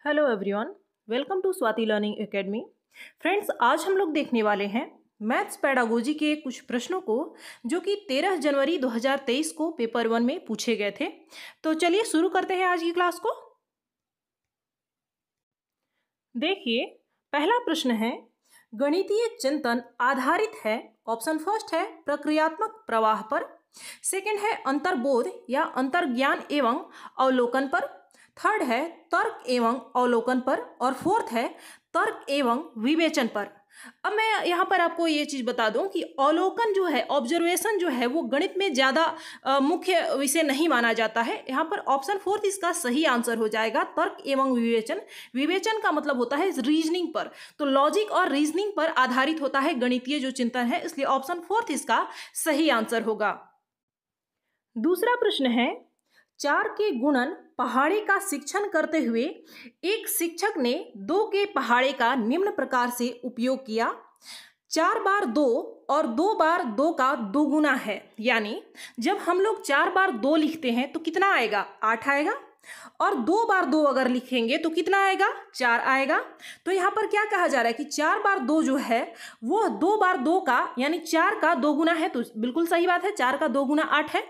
Hello everyone, welcome to Swati learning academy. Friends, आज हम लोग देखने वाले हैं मैथ्स पेडागोजी के कुछ प्रश्नों को जो कि 13 जनवरी 2023 को पेपर 1 में पूछे गए थे। तो चलिए शुरू करते हैं आज की क्लास को। देखिए, पहला प्रश्न है, गणितीय चिंतन आधारित है। ऑप्शन फर्स्ट है प्रक्रियात्मक प्रवाह पर, सेकंड है अंतर्बोध या अंतर्ज्ञान एवं अवलोकन पर, थर्ड है तर्क एवं अवलोकन पर, और फोर्थ है तर्क एवं विवेचन पर। अब मैं यहाँ पर आपको ये चीज़ बता दूं कि अवलोकन जो है, ऑब्जर्वेशन जो है, वो गणित में ज़्यादा मुख्य विषय नहीं माना जाता है। यहाँ पर ऑप्शन फोर्थ इसका सही आंसर हो जाएगा, तर्क एवं विवेचन। विवेचन का मतलब होता है रीजनिंग पर, तो लॉजिक और रीजनिंग पर आधारित होता है गणितीय जो चिंतन है, इसलिए ऑप्शन फोर्थ इसका सही आंसर होगा। दूसरा प्रश्न है, 4 के गुणन पहाड़े का शिक्षण करते हुए एक शिक्षक ने 2 के पहाड़े का निम्न प्रकार से उपयोग किया। 4 बार 2 और 2 बार 2 का दोगुना है, यानी जब हम लोग 4 बार 2 लिखते हैं तो कितना आएगा? 8 आएगा, और 2 बार 2 अगर लिखेंगे तो कितना आएगा? 4 आएगा। तो यहाँ पर क्या कहा जा रहा है कि 4 बार 2 जो है वो 2 बार 2 का यानी 4 का दोगुना है, तो बिल्कुल सही बात है, 4 का दोगुना 8 है।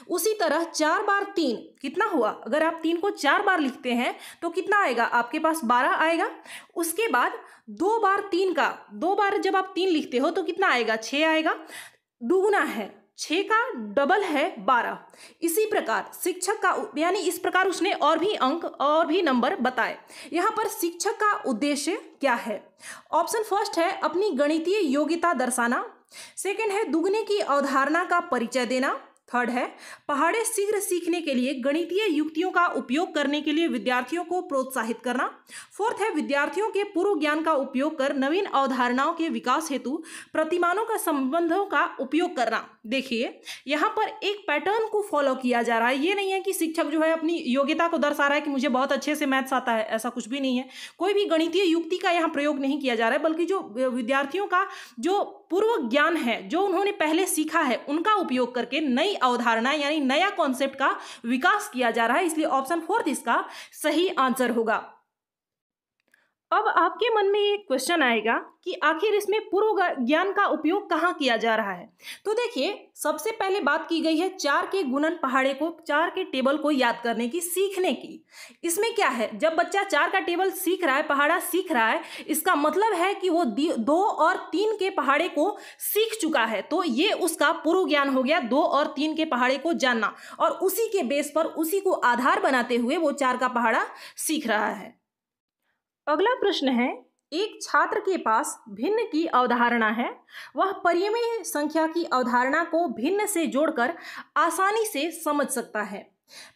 उसी तरह 4 बार 3 कितना हुआ? अगर आप 3 को 4 बार लिखते हैं तो कितना आएगा? आपके पास 12 आएगा। उसके बाद 2 बार 3 का, 2 बार जब आप 3 लिखते हो तो कितना आएगा? 6 आएगा। दुगुना है, 6 का डबल है 12। इसी प्रकार शिक्षक का, यानी इस प्रकार उसने और भी अंक और भी नंबर बताए। यहाँ पर शिक्षक का उद्देश्य क्या है? ऑप्शन फर्स्ट है अपनी गणितीय योग्यता दर्शाना, सेकंड है दुगने की अवधारणा का परिचय देना, थर्ड है पहाड़े शीघ्र सीखने के लिए गणितीय युक्तियों का उपयोग करने के लिए विद्यार्थियों को प्रोत्साहित करना, फोर्थ है विद्यार्थियों के पूर्व ज्ञान का उपयोग कर नवीन अवधारणाओं के विकास हेतु प्रतिमानों का संबंधों का उपयोग करना। देखिए, यहाँ पर एक पैटर्न को फॉलो किया जा रहा है। ये नहीं है कि शिक्षक जो है अपनी योग्यता को दर्शा रहा है कि मुझे बहुत अच्छे से मैथ्स आता है, ऐसा कुछ भी नहीं है। कोई भी गणितीय युक्ति का यहाँ प्रयोग नहीं किया जा रहा है, बल्कि जो विद्यार्थियों का जो पूर्व ज्ञान है, जो उन्होंने पहले सीखा है, उनका उपयोग करके नई अवधारणा यानी नया कॉन्सेप्ट का विकास किया जा रहा है, इसलिए ऑप्शन फोर्थ इसका सही आंसर होगा। अब आपके मन में एक क्वेश्चन आएगा कि आखिर इसमें पूर्व ज्ञान का उपयोग कहाँ किया जा रहा है। तो देखिए, सबसे पहले बात की गई है 4 के गुणन पहाड़े को, 4 के टेबल को याद करने की, सीखने की। इसमें क्या है, जब बच्चा 4 का टेबल सीख रहा है, पहाड़ा सीख रहा है, इसका मतलब है कि वो 2 और 3 के पहाड़े को सीख चुका है। तो ये उसका पूर्व ज्ञान हो गया, 2 और 3 के पहाड़े को जानना, और उसी के बेस पर, उसी को आधार बनाते हुए वो 4 का पहाड़ा सीख रहा है। अगला प्रश्न है, एक छात्र के पास भिन्न की अवधारणा है। वह परिमेय संख्या की अवधारणा को भिन्न से जोड़कर आसानी से समझ सकता है।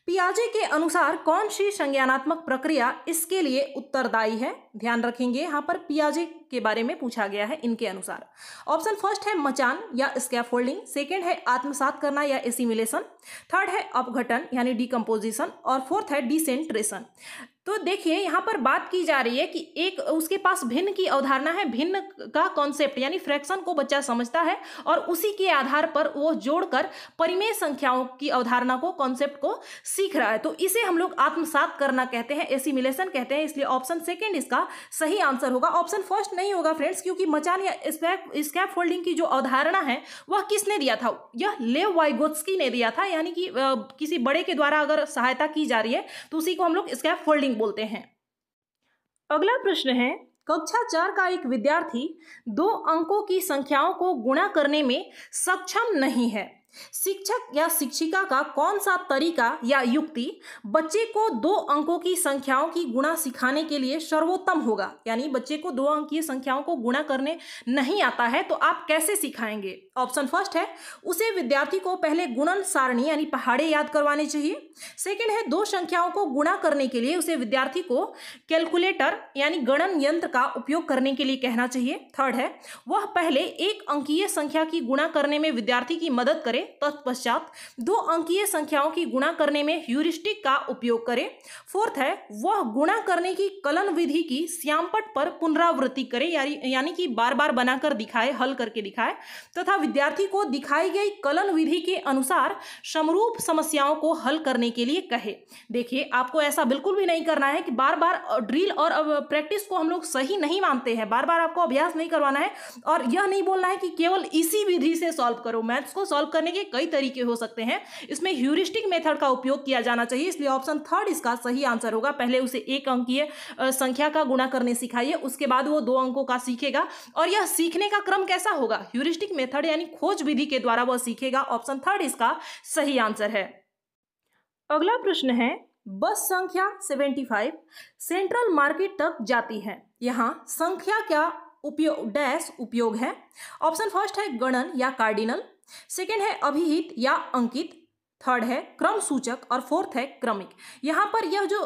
पियाजे के अनुसार कौन सी संज्ञानात्मक प्रक्रिया इसके लिए उत्तरदायी है? ध्यान रखेंगे, यहाँ पर पियाजे के बारे में पूछा गया है इनके अनुसार। ऑप्शन फर्स्ट है मचान या स्कैफोल्डिंग, सेकंड है आत्मसात करना या एसिमिलेशन, थर्ड है अपघटन यानी डिकम्पोजिशन, और फोर्थ है डिसेंट्रेशन। तो देखिए, यहाँ पर बात की जा रही है कि एक उसके पास भिन्न की अवधारणा है, भिन्न का कॉन्सेप्ट यानी फ्रैक्शन को बच्चा समझता है, और उसी के आधार पर वो जोड़कर परिमेय संख्याओं की अवधारणा को, कॉन्सेप्ट को सीख रहा है। तो इसे हम लोग आत्मसात करना कहते हैं, एसिमिलेशन कहते हैं, इसलिए ऑप्शन सेकंड इसका सही आंसर होगा। ऑप्शन फर्स्ट नहीं होगा फ्रेंड्स, क्योंकि मचान या स्कैफोल्डिंग की जो अवधारणा है वह किसने दिया था? यह लेव वाइगोत्स्की ने दिया था, यानी कि किसी बड़े के द्वारा अगर सहायता की जा रही है तो उसी को हम लोग स्कैफोल्डिंग बोलते हैं। अगला प्रश्न है, कक्षा 4 का एक विद्यार्थी 2 अंकों की संख्याओं को गुणा करने में सक्षम नहीं है। शिक्षक या शिक्षिका का कौन सा तरीका या युक्ति बच्चे को 2 अंकों की संख्याओं की गुणा सिखाने के लिए सर्वोत्तम होगा? यानी बच्चे को 2 अंकीय संख्याओं को गुणा करने नहीं आता है, तो आप कैसे सिखाएंगे? ऑप्शन फर्स्ट है उसे विद्यार्थी को पहले गुणन सारणी यानी पहाड़े याद करवाने चाहिए, सेकंड है 2 संख्याओं को गुणा करने के लिए उसे विद्यार्थी को कैलकुलेटर यानी गणन यंत्र का उपयोग करने के लिए कहना चाहिए, थर्ड है वह पहले 1 अंकीय संख्या की गुणा करने में विद्यार्थी की मदद करे तत्पश्चात 2 अंकीय संख्याओं की गुणा करने में ह्यूरिस्टिक का उपयोग करे। फोर्थ है वह गुणा करने की कलन विधि की श्यामपट पर पुनरावृत्ति करे, यानी कि बार बार बनाकर दिखाए, हल करके दिखाए, तथा विद्यार्थी को दिखाई गई कलन विधि के अनुसार समरूप समस्याओं को हल करने के लिए कहे। देखिए, आपको ऐसा बिल्कुल भी नहीं करना है कि बार बार ड्रिल और प्रैक्टिस को हम लोग सही नहीं मानते हैं, बार बार आपको अभ्यास नहीं करवाना है और यह नहीं बोलना है कि केवल इसी विधि से सॉल्व करो। मैथ्स को सॉल्व करने के कई तरीके हो सकते हैं, इसमें ह्यूरिस्टिक मेथड का उपयोग किया जाना चाहिए, इसलिए ऑप्शन थर्ड इसका सही आंसर होगा। पहले उसे 1 अंकीय संख्या का गुणा करने सिखाइए, उसके बाद वो 2 अंकों का सीखेगा और यह सीखने का क्रम कैसा होगा, ह्यूरिस्टिक मेथड यानी खोज विधि के द्वारा वह सीखेगा। ऑप्शन थर्ड इसका सही आंसर है। अगला प्रश्न है, बस संख्या 75 सेंट्रल मार्केट तक जाती है, यहाँ संख्या क्या उपयोग है। ऑप्शन फर्स्ट है गणन या कार्डिनल, सेकेंड है अभिहित या अंकित, थर्ड है क्रम सूचक और फोर्थ है क्रमिक। यहाँ पर यह जो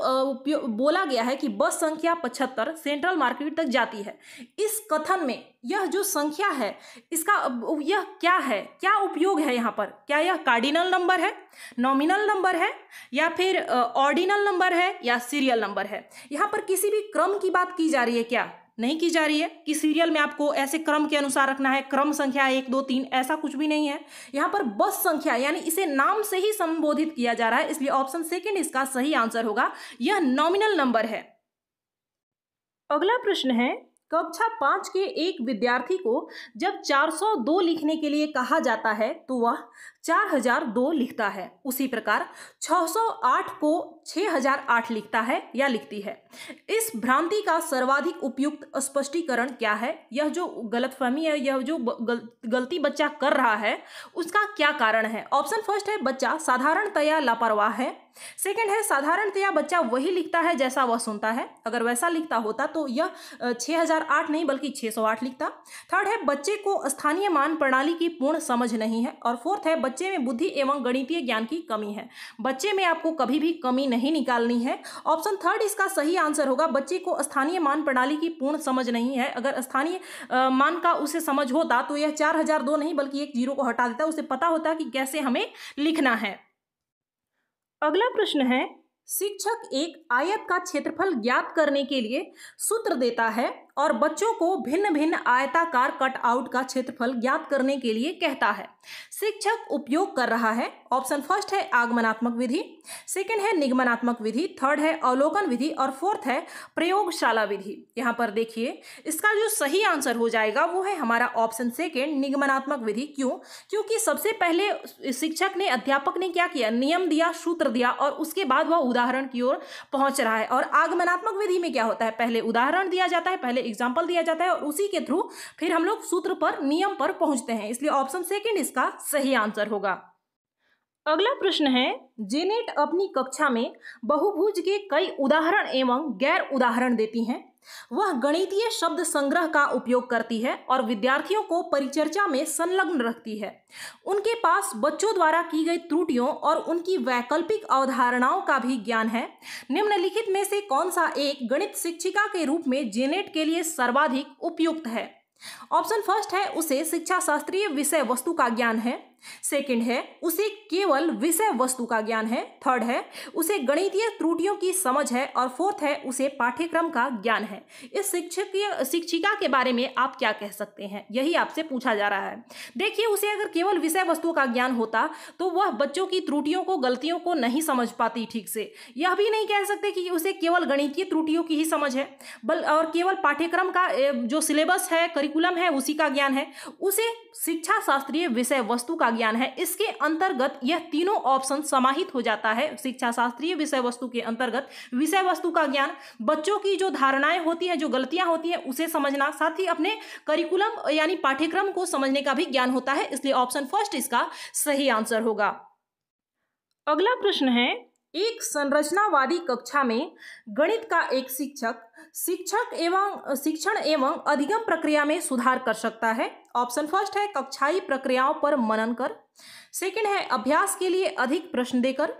बोला गया है कि बस संख्या 75 सेंट्रल मार्केट तक जाती है, इस कथन में यह जो संख्या है इसका यह क्या है, क्या उपयोग है यहाँ पर? क्या यह कार्डिनल नंबर है, नॉमिनल नंबर है, या फिर ऑर्डिनल नंबर है, या सीरियल नंबर है? यहाँ पर किसी भी क्रम की बात की जा रही है क्या? नहीं की जा रही है कि सीरियल में आपको ऐसे क्रम के अनुसार रखना है, क्रम संख्या 1 2 3, ऐसा कुछ भी नहीं है। यहाँ पर बस संख्या यानी इसे नाम से ही संबोधित किया जा रहा है, इसलिए ऑप्शन सेकंड इसका सही आंसर होगा, यह नॉमिनल नंबर है। अगला प्रश्न है, कक्षा 5 के एक विद्यार्थी को जब 402 लिखने के लिए कहा जाता है तो वह 4002 लिखता है, उसी प्रकार 608 को 6008 लिखता है या लिखती है। इस भ्रांति का सर्वाधिक उपयुक्त स्पष्टीकरण क्या है? यह जो गलतफहमी है, यह जो गलती बच्चा कर रहा है उसका क्या कारण है? ऑप्शन फर्स्ट है बच्चा साधारणतया लापरवाह है, सेकंड है साधारणतया बच्चा वही लिखता है जैसा वह सुनता है, अगर वैसा लिखता होता तो यह 6008 नहीं बल्कि 608 लिखता, थर्ड है बच्चे को स्थानीय मान प्रणाली की पूर्ण समझ नहीं है, और फोर्थ है बच्चे में बुद्धि एवं गणितीय ज्ञान की कमी है। बच्चे में आपको कभी भी कमी नहीं निकालनी है, ऑप्शन थर्ड इसका सही आंसर होगा, बच्चे को स्थानीय मान प्रणाली की पूर्ण समझ नहीं है। अगर स्थानीय मान का उसे समझ होता तो यह 4002 नहीं बल्कि एक जीरो को हटा देता, उसे पता होता कि कैसे हमें लिखना है। अगला प्रश्न है, शिक्षक एक आयत का क्षेत्रफल ज्ञात करने के लिए सूत्र देता है और बच्चों को भिन्न भिन्न आयताकार कटआउट का क्षेत्रफल ज्ञात करने के लिए कहता है। शिक्षक उपयोग कर रहा है, ऑप्शन फर्स्ट है आगमनात्मक विधि, सेकंड है निगमनात्मक विधि, थर्ड है अवलोकन विधि और फोर्थ है प्रयोगशाला विधि। यहाँ पर देखिए, इसका जो सही आंसर हो जाएगा वो है हमारा ऑप्शन सेकंड निगमनात्मक विधि। क्यों? क्योंकि सबसे पहले शिक्षक ने, अध्यापक ने क्या किया, नियम दिया, सूत्र दिया और उसके बाद वह उदाहरण की ओर पहुंच रहा है। और आगमनात्मक विधि में क्या होता है, पहले उदाहरण दिया जाता है, पहले एग्जाम्पल दिया जाता है और उसी के थ्रू फिर हम लोग सूत्र पर, नियम पर पहुंचते हैं, इसलिए ऑप्शन सेकंड इसका सही आंसर होगा। अगला प्रश्न है, जेनेट अपनी कक्षा में बहुभुज के कई उदाहरण एवं गैर उदाहरण देती हैं। वह गणितीय शब्द संग्रह का उपयोग करती है और विद्यार्थियों को परिचर्चा में संलग्न रखती है। उनके पास बच्चों द्वारा की गई त्रुटियों और उनकी वैकल्पिक अवधारणाओं का भी ज्ञान है। निम्नलिखित में से कौन सा एक गणित शिक्षिका के रूप में जेनेट के लिए सर्वाधिक उपयुक्त है? ऑप्शन फर्स्ट है उसे शिक्षा शास्त्रीय विषय वस्तु का ज्ञान है, सेकंड है उसे केवल विषय वस्तु का ज्ञान है, थर्ड है उसे गणितीय त्रुटियों की समझ है और फोर्थ है उसे पाठ्यक्रम का ज्ञान है। इस शिक्षिका के बारे में आप क्या कह सकते हैं, यही आपसे पूछा जा रहा है। देखिए, उसे अगर केवल विषय वस्तु का ज्ञान होता तो वह बच्चों की त्रुटियों को, गलतियों को नहीं समझ पाती ठीक से। यह भी नहीं कह सकते कि उसे केवल गणितीय त्रुटियों की ही समझ है और केवल पाठ्यक्रम का जो सिलेबस है, करिकुलम है, उसी का ज्ञान है। उसे शिक्षा शास्त्रीय विषय वस्तु का ज्ञान है। इसके अंतर्गत यह तीनों ऑप्शन समाहित हो जाता है। शिक्षा शास्त्रीय विषय वस्तु के अंतर्गत विषय वस्तु का ज्ञान, बच्चों की जो धारणाएं होती हैं, जो गलतियां होती हैं उसे समझना, साथ ही अपने करिकुलम यानी पाठ्यक्रम को समझने का भी ज्ञान होता है, इसलिए ऑप्शन फर्स्ट इसका सही आंसर होगा। अगला प्रश्न है, एक संरचनावादी कक्षा में गणित का एक शिक्षण एवं अधिगम प्रक्रिया में सुधार कर सकता है। ऑप्शन फर्स्ट है कक्षाई प्रक्रियाओं पर मनन कर, सेकंड है अभ्यास के लिए अधिक प्रश्न देकर,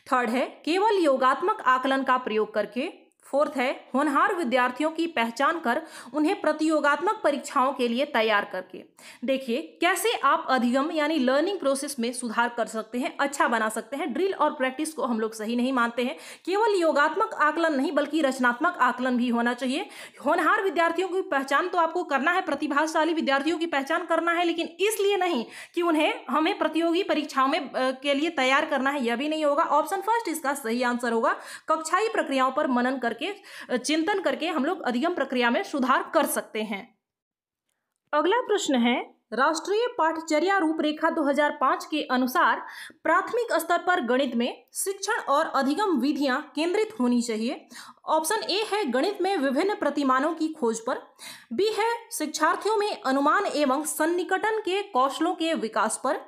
थर्ड है केवल योगात्मक आकलन का प्रयोग करके, फोर्थ है होनहार विद्यार्थियों की पहचान कर उन्हें प्रतियोगात्मक परीक्षाओं के लिए तैयार करके। देखिए कैसे आप अधिगम यानी लर्निंग प्रोसेस में सुधार कर सकते हैं, अच्छा बना सकते हैं। ड्रिल और प्रैक्टिस को हम लोग सही नहीं मानते हैं, केवल योगात्मक आकलन नहीं बल्कि रचनात्मक आकलन भी होना चाहिए। होनहार विद्यार्थियों की पहचान तो आपको करना है, प्रतिभाशाली विद्यार्थियों की पहचान करना है, लेकिन इसलिए नहीं कि उन्हें हमें प्रतियोगी परीक्षाओं में के लिए तैयार करना है, यह भी नहीं होगा। ऑप्शन फर्स्ट इसका सही आंसर होगा। कक्षाई प्रक्रियाओं पर मनन करके चिंतन करके हम लोग अधिगम प्रक्रिया में सुधार कर सकते हैं। अगला प्रश्न है राष्ट्रीय पाठचर्या रूपरेखा 2005 के अनुसार प्राथमिक स्तर पर गणित में शिक्षण और अधिगम विधियां केंद्रित होनी चाहिए। ऑप्शन ए है गणित में विभिन्न प्रतिमानों की खोज पर, बी है शिक्षार्थियों में अनुमान एवं सन्निकटन के कौशलों के विकास पर,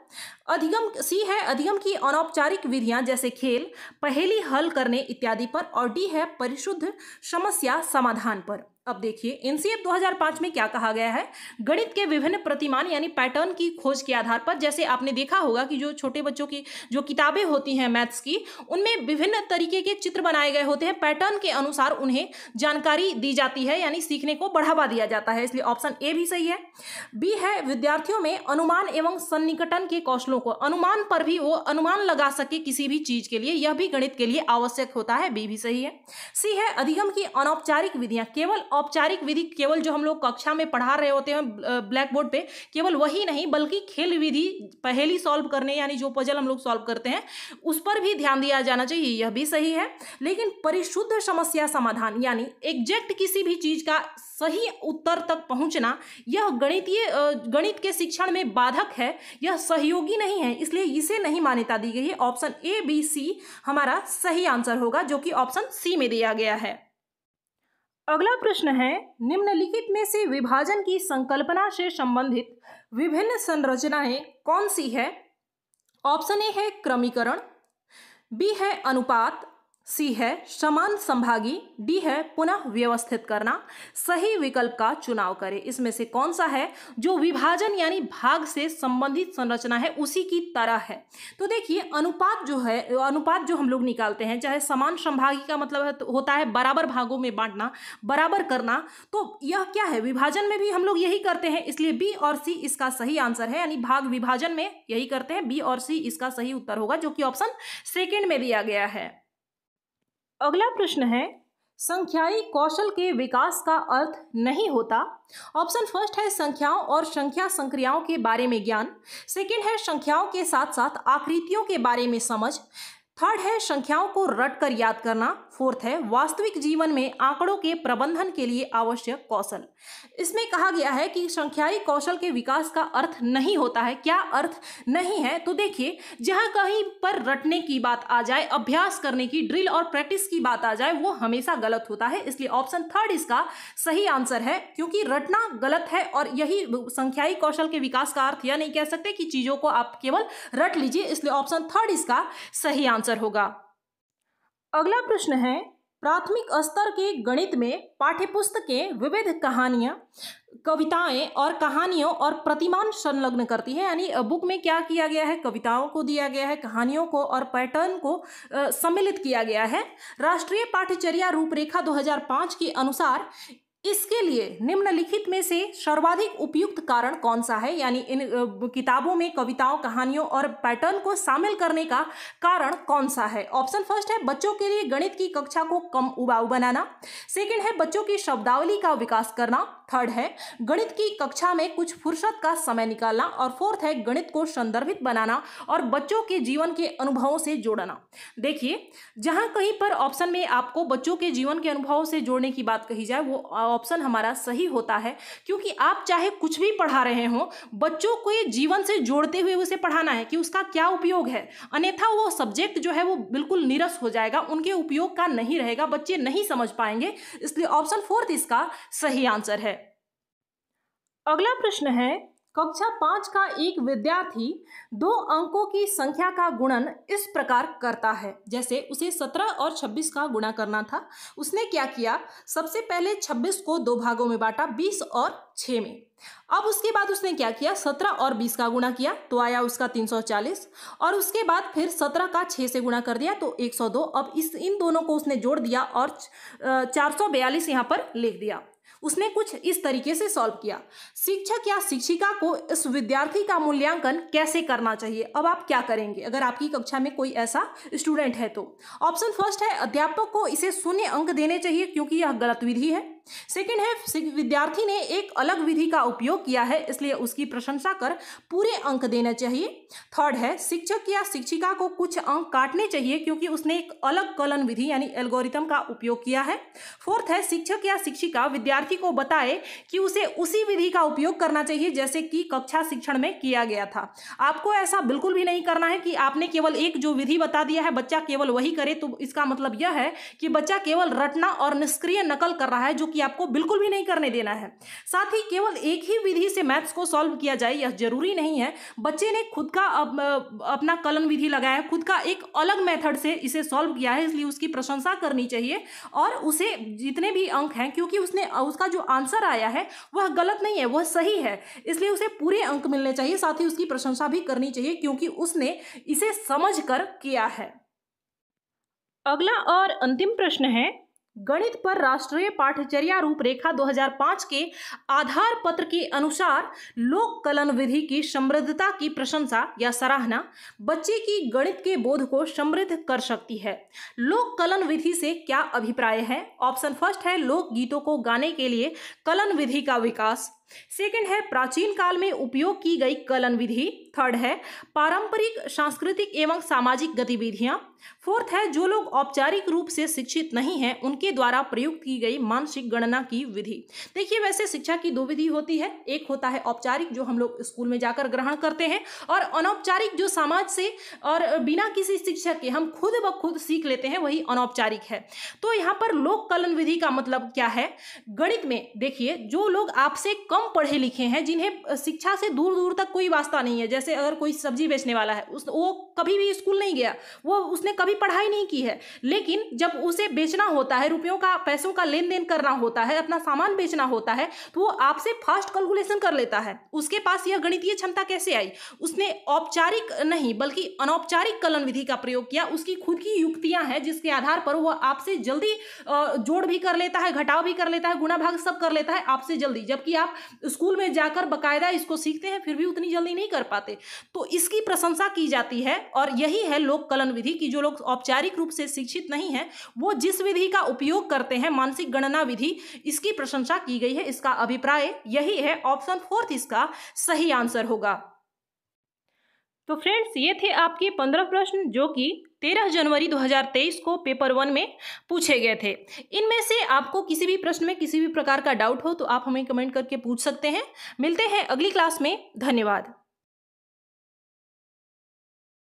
सी है अधिगम की अनौपचारिक विधियां जैसे खेल, पहेली हल करने इत्यादि पर, और डी है परिशुद्ध समस्या समाधान पर। अब देखिए एनसीएफ 2005 में क्या कहा गया है, गणित के विभिन्न प्रतिमान यानी पैटर्न की खोज के आधार पर। जैसे आपने देखा होगा कि जो छोटे बच्चों की जो किताबें होती हैं मैथ्स की, उनमें विभिन्न तरीके के चित्र बनाए गए होते हैं, पैटर्न के अनुसार उन्हें जानकारी दी जाती है यानी सीखने को बढ़ावा दिया जाता है, इसलिए ऑप्शन ए भी सही है। बी है विद्यार्थियों में अनुमान एवं सन्निकटन के कौशलों को, अनुमान पर भी वो अनुमान लगा सके किसी भी चीज के लिए, यह भी गणित के लिए आवश्यक होता है, बी भी सही है। सी है अधिगम की अनौपचारिक विधियां, केवल औपचारिक विधि केवल जो हम लोग कक्षा में पढ़ा रहे होते हैं ब्लैक बोर्ड पे, केवल वही नहीं बल्कि खेल विधि, पहेली सॉल्व करने यानी जो पजल हम लोग सॉल्व करते हैं उस पर भी ध्यान दिया जाना चाहिए, यह भी सही है। लेकिन परिशुद्ध समस्या समाधान यानी एग्जैक्ट किसी भी चीज का सही उत्तर तक पहुंचना, यह गणित के शिक्षण में बाधक है, यह सहयोगी नहीं है, इसलिए इसे नहीं मान्यता दी गई है। ऑप्शन ए बी सी हमारा सही आंसर होगा, जो कि ऑप्शन सी में दिया गया है। अगला प्रश्न है निम्नलिखित में से विभाजन की संकल्पना से संबंधित विभिन्न संरचनाएं कौन सी है। ऑप्शन ए है क्रमीकरण, बी है अनुपात, सी है समान संभागी, डी है पुनः व्यवस्थित करना। सही विकल्प का चुनाव करें। इसमें से कौन सा है जो विभाजन यानी भाग से संबंधित संरचना है उसी की तरह है। तो देखिए अनुपात जो है, अनुपात जो हम लोग निकालते हैं, चाहे समान संभागी का मतलब होता है बराबर भागों में बांटना, बराबर करना, तो यह क्या है विभाजन में भी हम लोग यही करते हैं, इसलिए बी और सी इसका सही आंसर है, यानी भाग विभाजन में यही करते हैं, बी और सी इसका सही उत्तर होगा, जो कि ऑप्शन सेकेंड में दिया गया है। अगला प्रश्न है संख्याई कौशल के विकास का अर्थ नहीं होता। ऑप्शन फर्स्ट है संख्याओं और संख्या संक्रियाओं के बारे में ज्ञान, सेकंड है संख्याओं के साथ साथ आकृतियों के बारे में समझ, थर्ड है संख्याओं को रटकर याद करना, फोर्थ है वास्तविक जीवन में आंकड़ों के प्रबंधन के लिए आवश्यक कौशल। इसमें कहा गया है कि संख्याई कौशल के विकास का अर्थ नहीं होता है। क्या अर्थ नहीं है? तो देखिए जहां कहीं पर रटने की बात आ जाए, अभ्यास करने की, ड्रिल और प्रैक्टिस की बात आ जाए, वो हमेशा गलत होता है, इसलिए ऑप्शन थर्ड इसका सही आंसर है, क्योंकि रटना गलत है और यही संख्याई कौशल के विकास का अर्थ यह नहीं कह सकते कि चीजों को आप केवल रट लीजिए, इसलिए ऑप्शन थर्ड इसका सही आंसर होगा। अगला प्रश्न है प्राथमिक स्तर के गणित में पाठ्यपुस्तकें विविध कहानियां, कविताएं और कहानियों और प्रतिमान संलग्न करती है, यानी बुक में क्या किया गया है, कविताओं को दिया गया है, कहानियों को और पैटर्न को सम्मिलित किया गया है। राष्ट्रीय पाठ्यचर्या रूपरेखा 2005 के अनुसार इसके लिए निम्नलिखित में से सर्वाधिक उपयुक्त कारण कौन सा है, यानी इन किताबों में कविताओं, कहानियों और पैटर्न को शामिल करने का कारण कौन सा है। ऑप्शन फर्स्ट है बच्चों के लिए गणित की कक्षा को कम उबाऊ बनाना, सेकंड है बच्चों की शब्दावली का विकास करना, थर्ड है गणित की कक्षा में कुछ फुर्सत का समय निकालना, और फोर्थ है गणित को संदर्भित बनाना और बच्चों के जीवन के अनुभवों से जोड़ना। देखिए जहां कहीं पर ऑप्शन में आपको बच्चों के जीवन के अनुभवों से जोड़ने की बात कही जाए, वो ऑप्शन हमारा सही होता है, क्योंकि आप चाहे कुछ भी पढ़ा रहे हो, बच्चों को ये जीवन से जोड़ते हुए उसे पढ़ाना है कि उसका क्या उपयोग है, अन्यथा वो सब्जेक्ट जो है वो बिल्कुल नीरस हो जाएगा, उनके उपयोग का नहीं रहेगा, बच्चे नहीं समझ पाएंगे, इसलिए ऑप्शन फोर्थ इसका सही आंसर है। अगला प्रश्न है कक्षा 5 का एक विद्यार्थी 2 अंकों की संख्या का गुणन इस प्रकार करता है। जैसे उसे 17 और 26 का गुणा करना था। उसने क्या किया, सबसे पहले 26 को 2 भागों में बांटा, 20 और 6 में। अब उसके बाद उसने क्या किया, 17 और 20 का गुणा किया तो आया उसका 340, और उसके बाद फिर 17 का 6 से गुणा कर दिया तो 102। अब इन दोनों को उसने जोड़ दिया और 442 यहाँ पर लिख दिया। उसने कुछ इस तरीके से सॉल्व किया। शिक्षक या शिक्षिका को इस विद्यार्थी का मूल्यांकन कैसे करना चाहिए। अब आप क्या करेंगे अगर आपकी कक्षा में कोई ऐसा स्टूडेंट है तो। ऑप्शन फर्स्ट है, अध्यापक को इसे 0 अंक देने चाहिए क्योंकि यह गलत विधि है। सेकंड है, विद्यार्थी ने एक अलग विधि का उपयोग किया है इसलिए उसकी प्रशंसा कर पूरे अंक देने चाहिए। थर्ड है, शिक्षक या शिक्षिका को कुछ अंक काटने चाहिए क्योंकि उसने एक अलग कलन विधि यानी एल्गोरिथम का उपयोग किया है। फोर्थ है, शिक्षक या शिक्षिका विद्यार्थी को बताए कि उसे उसी विधि का उपयोग करना चाहिए जैसे कि कक्षा शिक्षण में किया गया था। आपको ऐसा बिल्कुल भी नहीं करना है कि आपने केवल एक जो विधि बता दिया है बच्चा केवल वही करे, तो इसका मतलब यह है कि बच्चा केवल रटना और निष्क्रिय नकल कर रहा है, जो कि आपको बिल्कुल भी नहीं करने देना है। साथ ही केवल एक ही विधि से मैथ्स को सॉल्व किया जाए यह जरूरी नहीं है। बच्चे ने खुद का अपना कलन विधि लगाया, खुद का एक अलग मेथड से इसे सॉल्व किया है, इसलिए उसकी प्रशंसा करनी चाहिए और उसे जितने भी अंक हैं, क्योंकि उसका जो आंसर आया है वह गलत नहीं है, वह सही है, इसलिए उसे पूरे अंक मिलने चाहिए। साथ ही उसकी प्रशंसा भी करनी चाहिए क्योंकि उसने इसे समझकर किया है। अगला और अंतिम प्रश्न है, गणित पर राष्ट्रीय पाठ्यचर्या रूपरेखा 2005 के आधार पत्र के अनुसार लोक कलन विधि की समृद्धता की प्रशंसा या सराहना बच्चे की गणित के बोध को समृद्ध कर सकती है। लोक कलन विधि से क्या अभिप्राय है। ऑप्शन फर्स्ट है, लोक गीतों को गाने के लिए कलन विधि का विकास। सेकंड है, प्राचीन काल में उपयोग की गई कलन विधि। थर्ड है, पारंपरिक सांस्कृतिक एवं सामाजिक गतिविधियां। फोर्थ है, जो लोग औपचारिक रूप से शिक्षित नहीं हैं उनके द्वारा प्रयुक्त की गई मानसिक गणना की विधि। देखिए, वैसे शिक्षा की 2 विधि होती है, एक होता है औपचारिक जो हम लोग स्कूल में जाकर ग्रहण करते हैं, और अनौपचारिक जो समाज से और बिना किसी शिक्षक के हम खुद ब खुद सीख लेते हैं, वही अनौपचारिक है। तो यहाँ पर लोक कलन विधि का मतलब क्या है। गणित में देखिए, जो लोग आपसे कम पढ़े लिखे हैं, जिन्हें शिक्षा से दूर दूर तक कोई वास्ता नहीं है, जैसे अगर कोई सब्जी बेचने वाला है, वो कभी भी स्कूल नहीं गया, उसने कभी पढ़ाई नहीं की है, लेकिन जब उसे बेचना होता है, रुपयों का पैसों का लेन देन करना होता है, अपना सामान बेचना होता है, तो वो आपसे फास्ट कैलकुलेशन कर लेता है। उसके पास यह गणितीय क्षमता कैसे आई। उसने औपचारिक नहीं बल्कि अनौपचारिक कलन विधि का प्रयोग किया। उसकी खुद की युक्तियां हैं जिसके आधार पर वह आपसे जल्दी जोड़ भी कर लेता है, घटाव भी कर लेता है, गुणा भाग सब कर लेता है आपसे जल्दी, जबकि आप स्कूल में जाकर बकायदा इसको सीखते हैं फिर भी उतनी जल्दी नहीं कर पाते। तो इसकी प्रशंसा की जाती है और यही है लोक कलन विधि की जो लोग औपचारिक रूप से शिक्षित नहीं हैं वो जिस विधि का उपयोग करते हैं, मानसिक गणना विधि, इसकी प्रशंसा की गई है। इसका अभिप्राय यही है। ऑप्शन 4 इसका सही आंसर होगा। तो फ्रेंड्स, ये थे आपके 15 प्रश्न जो कि 13 जनवरी 2023 को पेपर 1 में पूछे गए थे। इनमें से आपको किसी भी प्रश्न में किसी भी प्रकार का डाउट हो तो आप हमें कमेंट करके पूछ सकते हैं। मिलते हैं अगली क्लास में। धन्यवाद।